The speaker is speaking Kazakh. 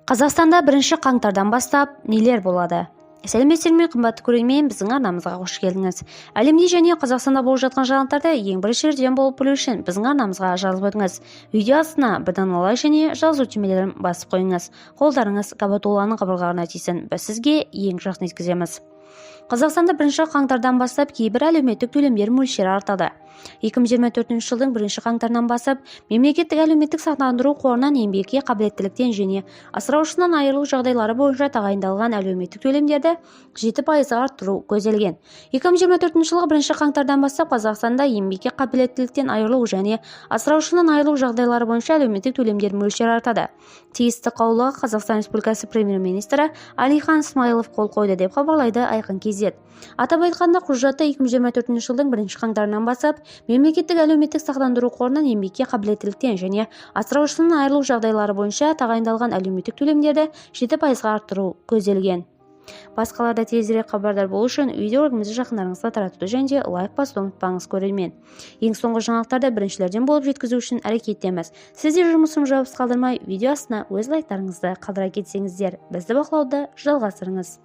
Қазақстанда 1 қаңтардан бастап нелер болады? Сәлеметсіздер ме, қымбатты көрермен, біздің арнамызға қош келдіңіз. Әлемде және Қазақстанда болып жатқан жаңалықтарды ең бірінші жерден болып білу үшін біздің арнамызға жазылып өтіңіз. Видео астына бірден лайк және жазу түймелерін басып қойыңыз. Қолдарыңыз Кабатулланың қабырғаларына тисін. Біз сізге ең жақсы жеткіземіз. Қазақстанда 1 қаңтардан бастап кейбір әлеуметтік төлемдер мөлшері артады. 2024 жылдың 1 қаңтарынан бастап мемлекеттік әлеуметтік сақтандыру қорынан еңбекке қабілеттіліктен және асыраушысынан айырылу жағдайлары бойынша тағайындалған әлеуметтік төлемдерді 7% арттыру көзделген. 2024 жылғы 1 қаңтардан бастап Қазақстанда еңбекке қабілеттіліктен айырылу және асыраушысынан айырылу жағдайлары бойынша әлеуметтік төлемдер мөлшері артады. Тиісті қаулыға Қазақстан Республикасы премьер-министрі Әлихан Смайылов қол қойды деп хабарлайды Айқын KZ. Атап айтқанда, құжатта 2024 жылдың 1 қаңтарынан бастап мемлекеттік әлеуметтік сақтандыру қорынан еңбекке қабілеттіліктен және асыраушысынан айырылу жағдайлары бойынша тағайындалған әлеуметтік төлемдерді 7% арттыру көзделген. Басқаларда тезірек хабардар болу үшін видеоролигімізді жақындарыңызға таратуды және лайк басуды ұмытпаңыз көрермен. Ең соңғы жаңалықтарды біріншілерден болып жеткізу үшін әрекеттеміз. Сіздер жұмысын жауапсыз қалдырмай, видео астына өз лайктарыңызды қалдыра кетсеңіздер, бізді бақылауды жалғастырыңыз.